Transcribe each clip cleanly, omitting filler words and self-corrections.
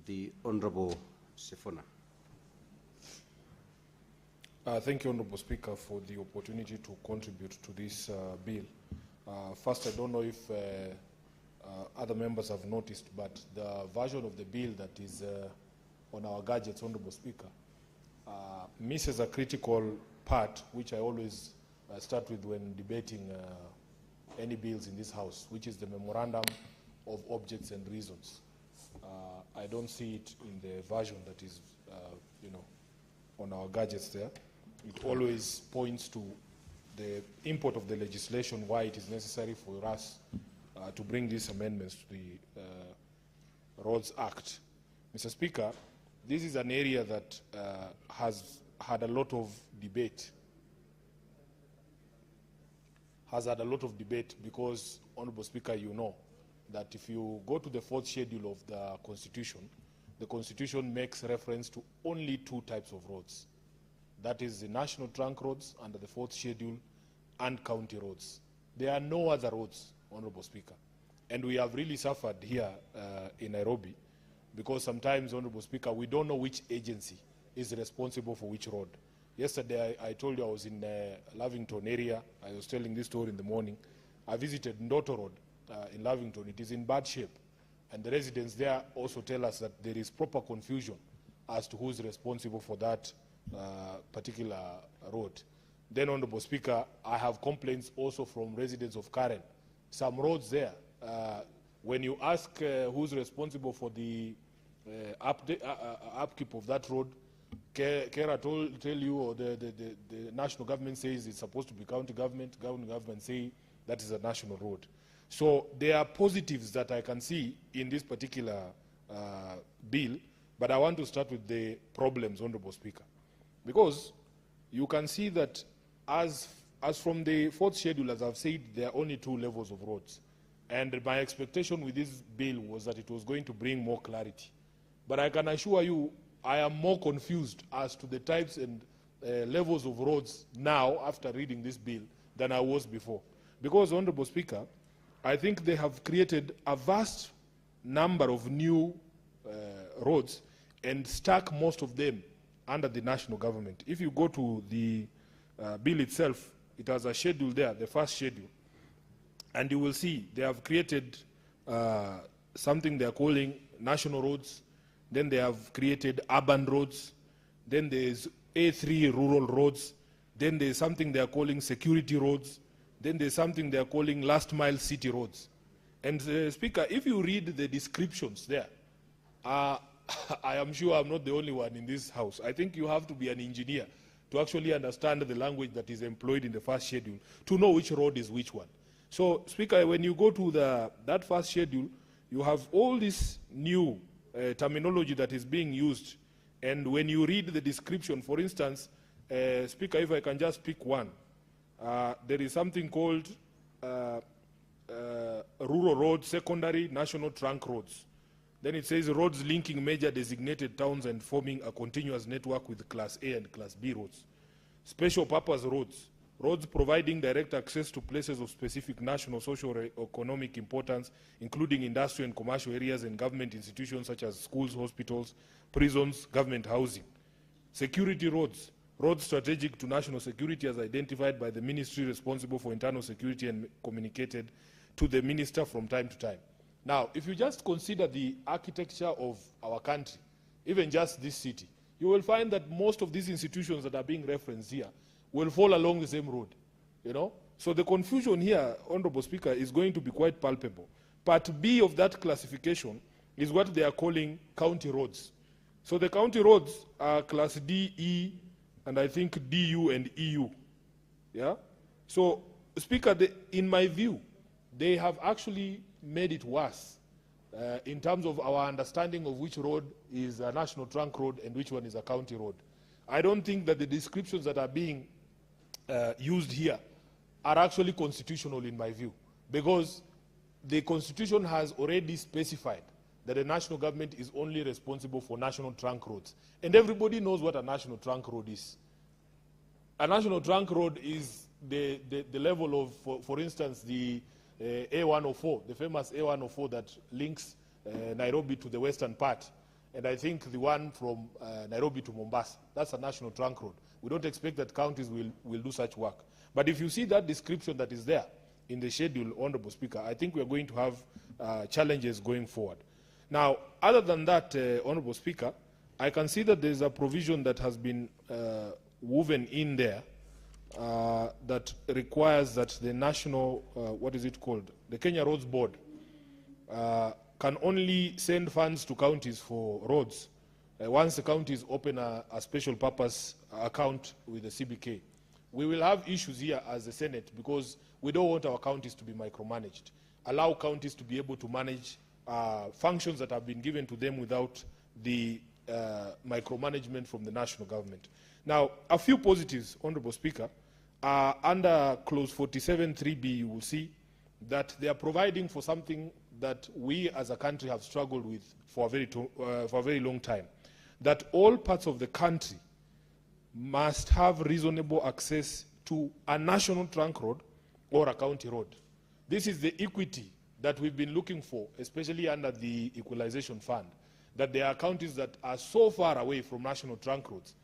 The Honourable Sifuna. Thank you, Honourable Speaker, for the opportunity to contribute to this bill. First, I don't know if other members have noticed, but the version of the bill that is on our gadgets, Honourable Speaker, misses a critical part, which I always start with when debating any bills in this House, which is the memorandum of objects and reasons. I don't see it in the version that is, on our gadgets there. It always points to the import of the legislation, why it is necessary for us to bring these amendments to the Roads Act. Mr. Speaker, this is an area that has had a lot of debate. Because, Honourable Speaker, you know that if you go to the 4th schedule of the Constitution makes reference to only 2 types of roads. That is the national trunk roads under the 4th schedule and county roads. There are no other roads, Honourable Speaker. And we have really suffered here in Nairobi because sometimes, Honourable Speaker, we don't know which agency is responsible for which road. Yesterday, I told you I was in Lavington area. I was telling this story in the morning. I visited Ndoto Road in Lavington. It is in bad shape. And the residents there also tell us that there is proper confusion as to who is responsible for that particular road. Then, Honourable Speaker, I have complaints also from residents of Karen. Some roads there, when you ask who's responsible for the upkeep of that road, Kera tell you, or the national government says it's supposed to be county government say that is a national road. So there are positives that I can see in this particular bill, but I want to start with the problems, Honourable Speaker. Because you can see that as from the 4th schedule, as I've said, there are only 2 levels of roads. And my expectation with this bill was that it was going to bring more clarity. But I can assure you, I am more confused as to the types and levels of roads now after reading this bill than I was before. Because, Honourable Speaker, I think they have created a vast number of new roads and stuck most of them under the national government. If you go to the bill itself, it has a schedule there, the 1st schedule, and you will see they have created something they are calling national roads, then they have created urban roads, then there's A3 rural roads, then there's something they are calling security roads, then there's something they are calling last mile city roads. And Speaker, if you read the descriptions there, I am sure I'm not the only one in this House. I think you have to be an engineer to actually understand the language that is employed in the 1st schedule to know which road is which one. So, Speaker, when you go to that 1st schedule, you have all this new terminology that is being used. And when you read the description, for instance, Speaker, if I can just pick one, there is something called rural roads, secondary, national trunk roads. Then it says roads linking major designated towns and forming a continuous network with Class A and Class B roads. Special purpose roads, roads providing direct access to places of specific national, social, or economic importance, including industrial and commercial areas and government institutions such as schools, hospitals, prisons, government housing. Security roads, roads strategic to national security as identified by the ministry responsible for internal security and communicated to the minister from time to time. Now, if you just consider the architecture of our country, even just this city, you will find that most of these institutions that are being referenced here will fall along the same road, So the confusion here, Honourable Speaker, is going to be quite palpable. Part B of that classification is what they are calling county roads. So the county roads are Class D, E, and I think DU and EU. Yeah? So, Speaker, in my view, they have actually made it worse in terms of our understanding of which road is a national trunk road and which one is a county road. I don't think that the descriptions that are being used here are actually constitutional in my view, because the Constitution has already specified that the national government is only responsible for national trunk roads. And everybody knows what a national trunk road is. A national trunk road is the level of, for instance, the A104, the famous A104 that links Nairobi to the western part. And I think the one from Nairobi to Mombasa, that's a national trunk road. We don't expect that counties will do such work. But if you see that description that is there in the schedule, Honorable Speaker, I think we are going to have challenges going forward. Now, other than that, Honorable Speaker, I can see that there's a provision that has been woven in there that requires that the national, what is it called, the Kenya Roads Board can only send funds to counties for roads once the counties open a special purpose account with the CBK. We will have issues here as the Senate because we don't want our counties to be micromanaged. Allow counties to be able to manage functions that have been given to them without the micromanagement from the national government. Now, a few positives, Honorable Speaker. Under clause 47(3)(b), you will see that they are providing for something that we as a country have struggled with for a very long time, that all parts of the country must have reasonable access to a national trunk road or a county road. This is the equity that we've been looking for, especially under the Equalization Fund, that there are counties that are so far away from national trunk roads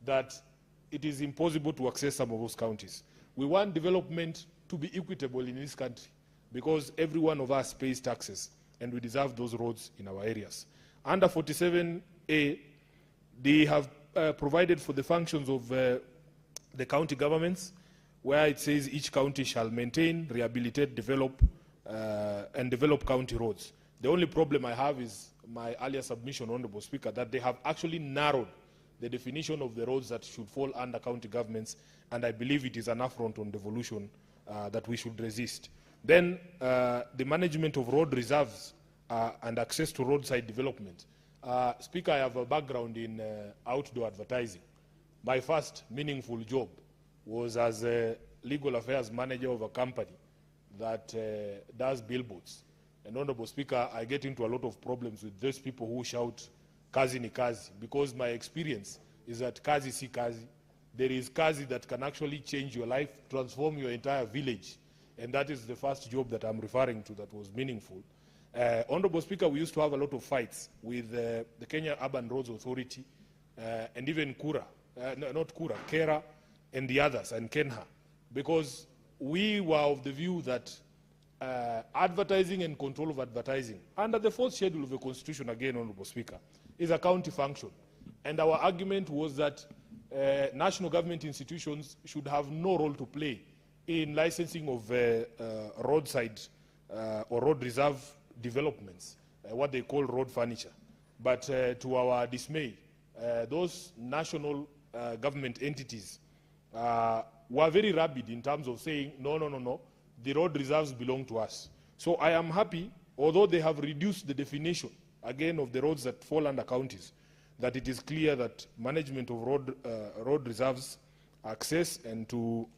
that it is impossible to access some of those counties. We want development to be equitable in this country because every one of us pays taxes and we deserve those roads in our areas. Under 47A, they have provided for the functions of the county governments, where it says each county shall maintain, rehabilitate, develop, and develop county roads. The only problem I have is my earlier submission, Honorable Speaker, that they have actually narrowed the definition of the roads that should fall under county governments, and I believe it is an affront on devolution that we should resist. Then the management of road reserves and access to roadside development. Speaker, I have a background in outdoor advertising. My first meaningful job was as a legal affairs manager of a company that does billboards. And Honorable Speaker, I get into a lot of problems with those people who shout, "Kazi ni kazi," because my experience is that kazi si kazi. There is kazi that can actually change your life, transform your entire village. And that is the first job that I'm referring to that was meaningful. Honorable Speaker, we used to have a lot of fights with the Kenya Urban Roads Authority and even Kura, not Kura, Kera and the others, and Kenha, because we were of the view that advertising and control of advertising, under the 4th schedule of the Constitution, again, Honorable Speaker, is a county function. And our argument was that national government institutions should have no role to play in licensing of roadside or road reserve developments, what they call road furniture. But to our dismay, those national government entities were very rabid in terms of saying, no, the road reserves belong to us. So I am happy, although they have reduced the definition, again, of the roads that fall under counties, that it is clear that management of road reserves, access, and to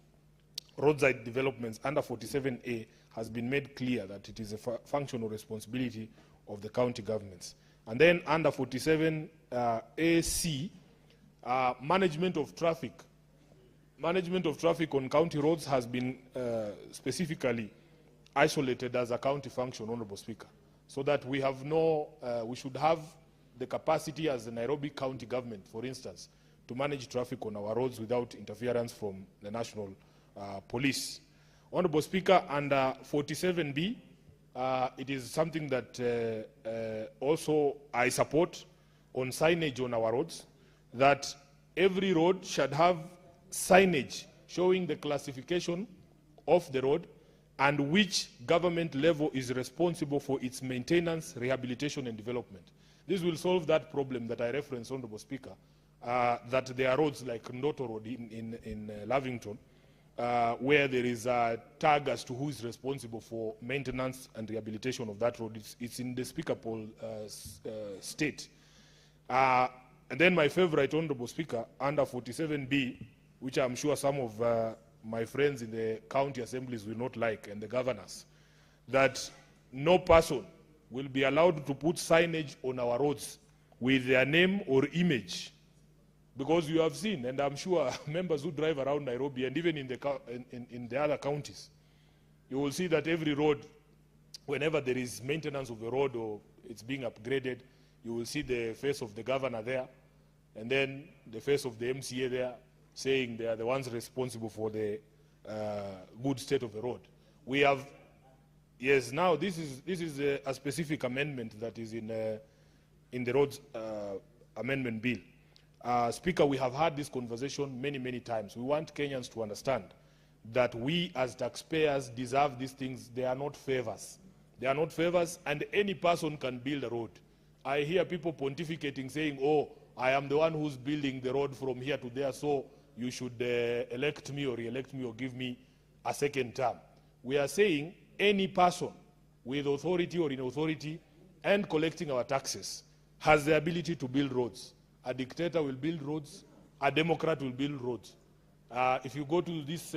roadside developments under 47A has been made clear that it is a functional responsibility of the county governments. And then under 47AC, management of traffic. Management of traffic on county roads has been specifically isolated as a county function, Honorable Speaker, so that we have we should have the capacity as the Nairobi County government, for instance, to manage traffic on our roads without interference from the national police. Honorable Speaker, under 47B, it is something that also I support on signage on our roads, that every road should have signage showing the classification of the road and which government level is responsible for its maintenance, rehabilitation, and development. This will solve that problem that I referenced, Honorable Speaker, that there are roads like Ndoto Road in Lavington, where there is a tag as to who is responsible for maintenance and rehabilitation of that road. It's in the speakable state. And then my favorite, Honorable Speaker, under 47B, which I'm sure some of my friends in the county assemblies will not like, and the governors, that no person will be allowed to put signage on our roads with their name or image. Because you have seen, and I'm sure members who drive around Nairobi and even in the other counties, you will see that every road, whenever there is maintenance of the road or it's being upgraded, you will see the face of the governor there, and then the face of the MCA there, saying they are the ones responsible for the good state of the road. We have, yes, now this is a specific amendment that is in the roads amendment bill. Speaker, we have had this conversation many, many times. We want Kenyans to understand that we as taxpayers deserve these things. They are not favors. They are not favors, and any person can build a road. I hear people pontificating, saying, oh, I am the one who's building the road from here to there, so you should elect me or re-elect me or give me a second term. We are saying any person with authority or in authority and collecting our taxes has the ability to build roads. A dictator will build roads. A Democrat will build roads. If you go to this,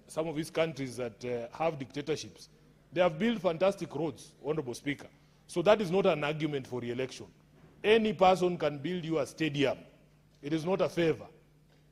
some of these countries that have dictatorships, they have built fantastic roads, Honorable Speaker. So that is not an argument for re-election. Any person can build you a stadium. It is not a favor.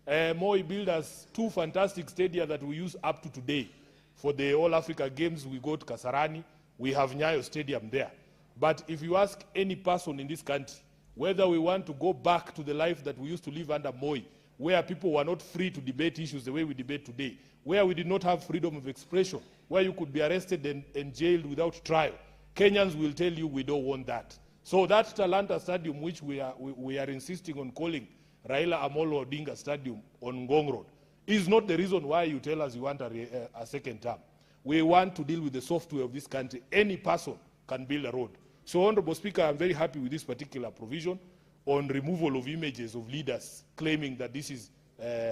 Moi built us 2 fantastic stadia that we use up to today. For the All Africa Games, we go to Kasarani. We have Nyayo Stadium there. But if you ask any person in this country whether we want to go back to the life that we used to live under Moi, where people were not free to debate issues the way we debate today, where we did not have freedom of expression, where you could be arrested and jailed without trial, Kenyans will tell you we don't want that. So that Talanta Stadium, which we are insisting on calling Raila Amolo Odinga Stadium on Ngong Road, is not the reason why you tell us you want a second term. We want to deal with the software of this country. Any person can build a road. So, Honorable Speaker, I'm very happy with this particular provision on removal of images of leaders claiming that this is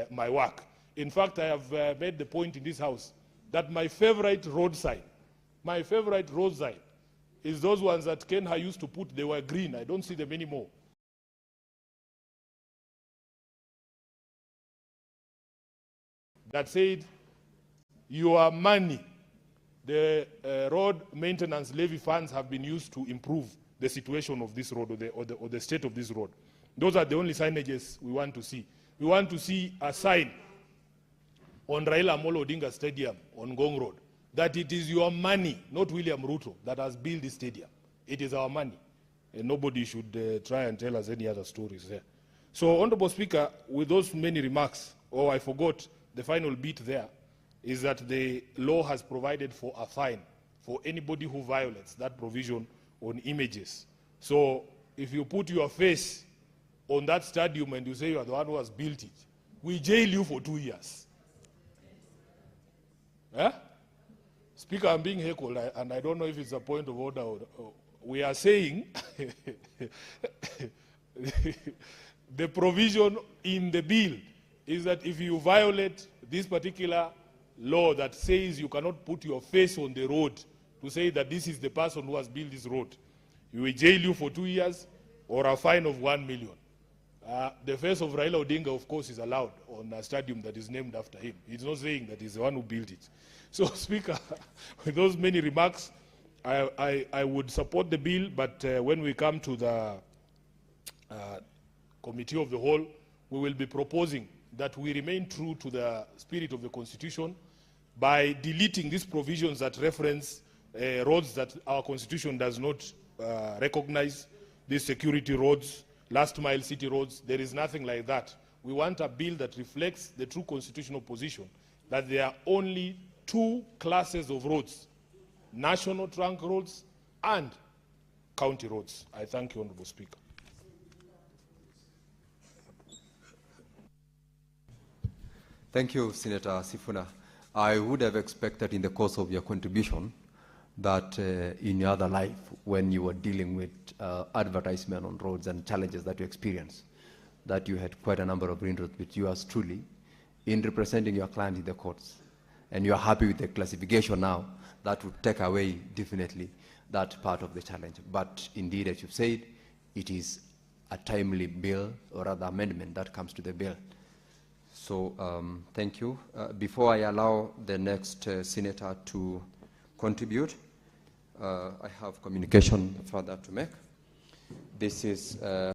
my work. In fact, I have made the point in this House that my favorite road sign is those ones that Kenha used to put. They were green. I don't see them anymore. That said, your money, the road maintenance levy funds have been used to improve the situation of this road or the state of this road. Those are the only signages we want to see. We want to see a sign on Raila Amolo Odinga Stadium on Ngong Road that it is your money, not William Ruto, that has built this stadium. It is our money. And nobody should try and tell us any other stories there. So, Honorable Speaker, with those many remarks, I forgot the final bit there, is that the law has provided for a fine for anybody who violates that provision on images. So if you put your face on that stadium and you say you are the one who has built it, we jail you for 2 years. Speaker, I'm being heckled, and I don't know if it's a point of order. We are saying the provision in the bill is that if you violate this particular law that says you cannot put your face on the road to say that this is the person who has built this road, we will jail you for 2 years or a fine of 1 million. The face of Raila Odinga, of course, is allowed on a stadium that is named after him. He's not saying that he's the one who built it. So, Speaker, with those many remarks, I would support the bill, but when we come to the Committee of the Whole, we will be proposing that we remain true to the spirit of the Constitution by deleting these provisions that reference roads that our Constitution does not recognize, these security roads, last mile city roads. There is nothing like that. We want a bill that reflects the true constitutional position, that there are only 2 classes of roads, national trunk roads and county roads. I thank you, Honorable Speaker. Thank you, Senator Sifuna. I would have expected in the course of your contribution that in your other life, when you were dealing with advertisement on roads and challenges that you experienced, that you had quite a number of inroads with yours truly in representing your client in the courts. And you are happy with the classification now. That would take away definitely that part of the challenge. But indeed, as you've said, it is a timely bill, or rather amendment, that comes to the bill. So thank you. Before I allow the next senator to contribute, I have communication further to make. This is